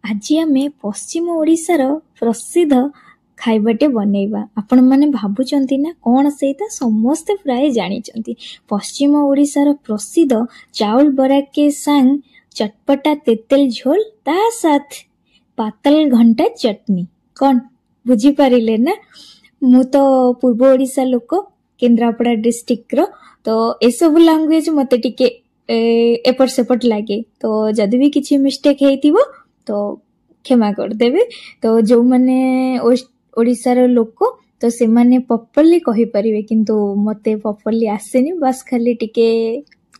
आज आम पश्चिम ओडिशार प्रसिद्ध खाइबाटे बनैबा। आपण माने भाबुचंती ना कौन सेटा समस्ते प्राय जानिचंती। पश्चिम ओडिशार प्रसिद्ध चाउल बरा के संग चटपटा तेतेल झोल ता साथ पातल घंटा चटनी। कौन बुझी पारिले ना? मु तो पूर्व ओडिशा लोक, केन्द्रापड़ा डिस्ट्रिक्ट रो, तो ए सब लैंग्वेज मते टिके एपट सेपट लागे, तो जदि भी किछि मिस्टेक हेतिबो तो क्षमा कर देबे। तो जो माने ओडिशार लोक तो से माने प्रॉपर्ली कहि परिबे, किंतु मते प्रॉपर्ली आसेनी, बस खाली टिके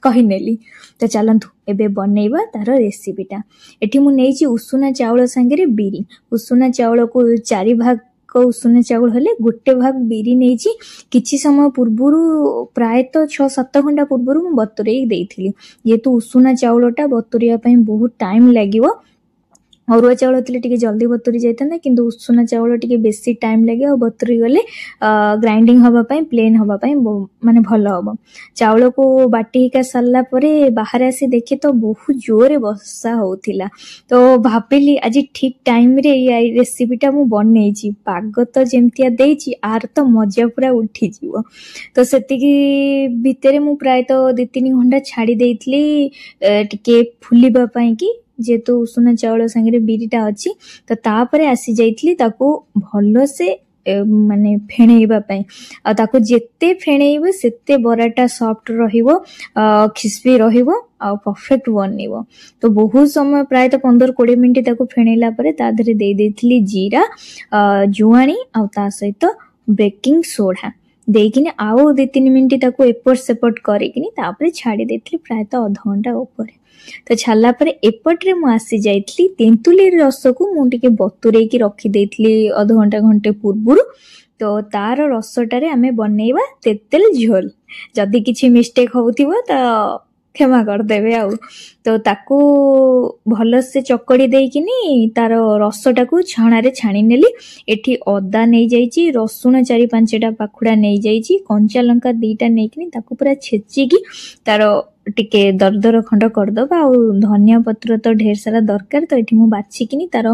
कहि नेली। तो चलंतु एबे बनैबा तार रेसिपीटा। एठी मु नेइची उषुना चाउल संगे बिरी। उषुना चाउल को 4 भाग को उषुना चाउल हेले गोटे भाग बिरी नेइची। किछि समय पूर्वरु प्राय तो 6-7 घंटा पूर्वरु मु बतुरेई देइथिली, जेतु उषुना चाउलटा बतुरिया पई बहुत टाइम लागिवो। अरुआ चाउल तिले टिके जल्दी बतुरी जाइतंदा, किंतु उषुना चाउल टिके बेसी टाइम लागे और बतुरी गले ग्राइंडिंग हवा पई, प्लेन हवा पई माने भलो हबो। चाउल को बाटी हिका सल्ला परे बाहर आसी देखे तो बहुत जोरे वर्षा होउथिला। तो भाबिली आज ठीक टाइम रे ये रेसिपीटा मु बनेइची। पाग तो जेमतिया देइची आर तो मजा पूरा उठी जीवो। तो सेतिकी भितरे मु प्राय तो 2-3 घंटा छाड़ी देइथली टिके फुलिबा पई कि, जेतु उषुना चाउल संगे बिरीटा अछि। तो तापरे आसी जाइथली ताको भलो से माने फेणेइबा पई। आ ताको जेते फेणेइबो सेते बराटा सॉफ्ट रहिवो, खिस्पी रहिवो आ परफेक्ट बनिवो। तो बहुत समय प्राय तो 15-20 मिनिट ताको फेणेला परे ता धरे दे देइथली जीरा, जुआणी आ ता सहित बेकिंग सोडा देकिनी आउ 2-3 मिनिट ताको एपट सेपट करिकिनी तापरे छाड़ी देइथली प्राय तो आधा घंटा ऊपर। तो छाला परे एपट्रे मु आसी जाइथली तेंतुली रस को मु टिके बतुरेई की रखी देइथली आधा घंटा घंटे पूर्वरु। तो तार रसटारे आमे बनैबा तेतेल झोल। जदि किछि मिस्टेक होउथिबो त क्षमा कर देबे आउ। तो ताकू भलो से चकड़ी देइकिनी तार रसटा को छाणा रे छाणी नेली। एठी अदा नै जाइची, रसुण 4-5टा पाखुडा नै जाइची, कंचा लंका 2टा नेकिनी ताकू पूरा छेची की तार टिके दरदर खंड कर दबा। आ धनिया पत्र तो ढेर सारा दरकार, तो एठी मु बाछि किनी तार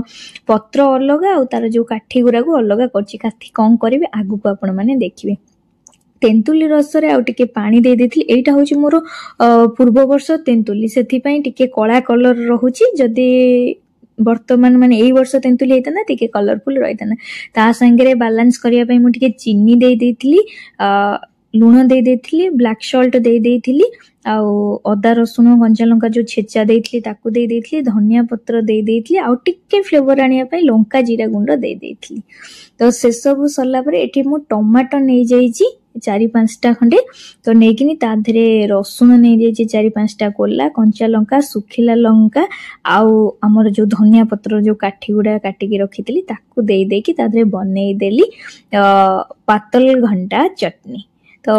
पत्र अलगा आ तार जो काठी गुरा को अलगा करची। काठी कम करिवे आगु को आपण माने देखिबे। तेंतुली रस रे आ टिके पानी दे देथिली। एटा होची मोर पूर्व वर्ष तेंतुली, सेथि पई टिके कळा कलर रहुची। जदी वर्तमान माने एई वर्ष तेंतुली हेता ना टिके कलरफुल रहिता। ता संगे बैलेंस करिया पई मु टिके चीनी दे देथिली, लूण दे देथिली, ब्लैक सॉल्ट दे देथिली, आ अदा रसुण कंचा लंका जो छेचा देथिली ताकू दे देथिली, धनिया पत्र दे देथिली, आ टिके फ्लेवर आनिया पई लंका जीरा गुंड दे देथिली। तो से सब सरला परे एठी मु टमाटो नै जाईची 4-5टा खंडे। तो नेकिनी ता धरे रसुण नै जाईची 4-5टा कोला, कंचा लंका, सुखिला लंका, आउ हमर जो धनिया पत्र जो काठी गुडा काटी के रखितली ताकू दे देकी ता धरे बनै देली पातल घंटा चटनी। तो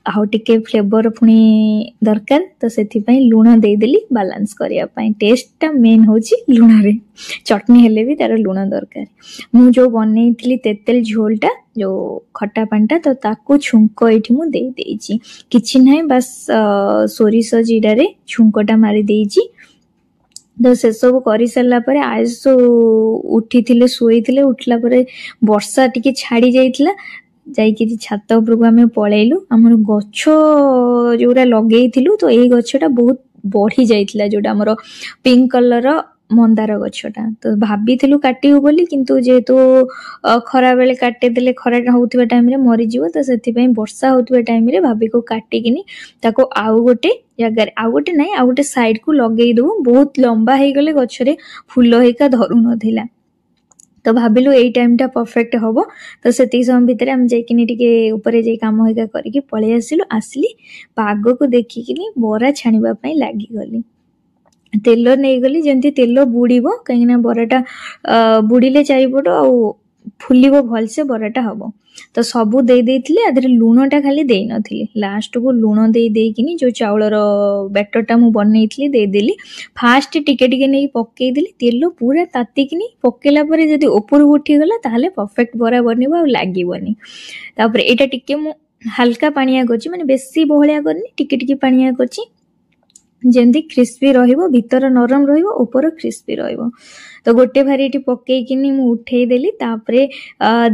आउ टिके फ्लेवर पुनी दरकार, तो सेथि पई लूण दे देली बैलेंस करिया पई। टेस्टटा मेन होची लूण रे, चटनी हेले भी तार लूण दरकार। मु जो बनेइथली तेतेल झोलटा जो खट्टा पानटा, तो ताकू छुंको एठी मु दे देइची। किछि नै, बस सोरिस जीरा रे छुंकोटा मारी देइची। तो से सब करि सल्ला परे आज उठी थिले, सोई थिले, उठला परे वर्षा टिके छाड़ी जाइथिला। जाइकि छात उपरको आमे पळेलु। हमर गछ जोरा लगेइथिलु, तो एई गछटा बहुत बढ़ी जाइथिला, जोटा हमर पिंक कलर मंदार गछटा। तो भाबिथिलु काटिउ बोली, किंतु जेतु खरा बेले काटे देले खरा होउथिबा टाइम रे मरि जिवो। तो सेति पई वर्षा होउथिबा टाइम रे भाबी को काटी किनी ताको आउ गोटे जगह, आउ गोटे नै, आउ गोटे साइड को लगेइ दउ। बहुत लंबा हे गले गछरे फूल हेका धरु नथिला। तो भाबिलु एई टाइम टा परफेक्ट हबो। तो सेति समय भितरे हम जाइकिनी टिके ऊपर जे काम हेका करिके पळे आसिलु। आसली पाग को देखिकिनी बरा छाणीबा पई लागी गली। तेल नै गली, जेंति तेल बुडीबो, काइना बराटा बुडीले चारिपटो आ फुलिबो भल से बराटा हबो। तो सबु दे देथिले, आदरे लूणटा खाली देई नथिले। लास्ट को लूण देई देकिनी जो चाउलर बैटरटा मु बनेइथली दे देली। फास्ट टिके टिके नै पक्केइ देली। तेल पूरा तातिकिनी पक्केला परे जदी ऊपर उठी गला ताहले परफेक्ट बरा बनिबो आ लागिबोनी। तापरे एटा टिके मु हल्का पानिया करछि, माने बेसी बहलिया करनी, टिके टिके पानिया करछि। ଯେମିତି କ୍ରିସ୍ପି ରହିବ, ଭିତର ନରମ ରହିବ, ଉପର କ୍ରିସ୍ପି ରହିବ। ତ ଗୋଟେ ଭାରିଏଟି ପକେଇକିନି ମୁଁ ଉଠେଇଦେଲି। ତାପରେ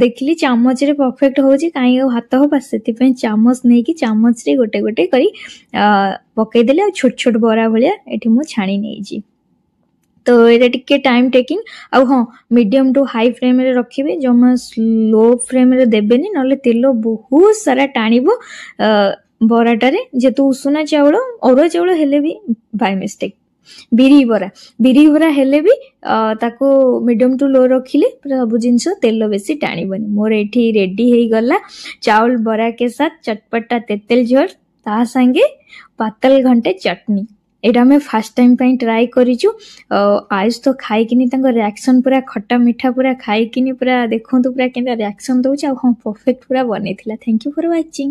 ଦେଖିଲି ଚାମଚରେ ପରଫେକ୍ଟ ହେଉଛି, କାହିଁକି ଆଉ ହାତ ହବା, ସେଥିପାଇଁ ଚାମଚ ନେଇକି ଚାମଚରେ ଗୋଟେ ଗୋଟେ କରି ପକେଇଦେଲି। ଆଉ ଛୋଟ ଛୋଟ ବରା ଭଳିଆ ଏଠି ମୁଁ ଛାଣି ନେଇଛି। ତ ଏଇଟା ଟିକେ ଟାଇମ୍ ଟେକିଂ। ଆଉ ହଁ, ମିଡ଼ିୟମ୍ ଟୁ ହାଇ ଫ୍ଲେମ୍ରେ ରଖିବେ, ଜମା ସ୍ଲୋ ଫ୍ଲେମ୍ରେ ଦେବେନି, ନହେଲେ ତେଲ ବହୁତ ସାରା ଟାଣିବ ବରାଟାରେ। ଯେହେତୁ ଉଷୁନା ଚାଉଳ, ଅରୁଆ ଚାଉଳ ହେଲେ ବି ବାଇ ମିଷ୍ଟେକ୍ ବିରି ବରା ହେଲେ ବି ତାକୁ ମିଡ଼ିୟମ୍ ଟୁ ଲୋ ରଖିଲେ ସବୁ ଜିନିଷ ତେଲ ବେଶୀ ଟାଣିବନି। ମୋର ଏଠି ରେଡି ହେଇଗଲା ଚାଉଳ ବରା के साथ चटपटा तेतेल झोल, ତା ସାଙ୍ଗେ ପାତଲ ଘଣ୍ଟେ ଚଟନି। ଏଇଟା ଆମେ ଫାଷ୍ଟ ଟାଇମ୍ ପାଇଁ ଟ୍ରାଏ କରିଛୁ। ଆୟୁଷ ତ ଖାଇକିନି ତାଙ୍କ ରିଆକ୍ସନ୍ ପୁରା ଖଟା ମିଠା ପୁରା ଖାଇକିନି ପୁରା ଦେଖନ୍ତୁ ପୁରା କେମିତି ରିଆକ୍ସନ୍ ଦଉଛି। ଆଉ ହଁ, ପରଫେକ୍ଟ ପୁରା ବନେଇଥିଲା। Thank you for watching.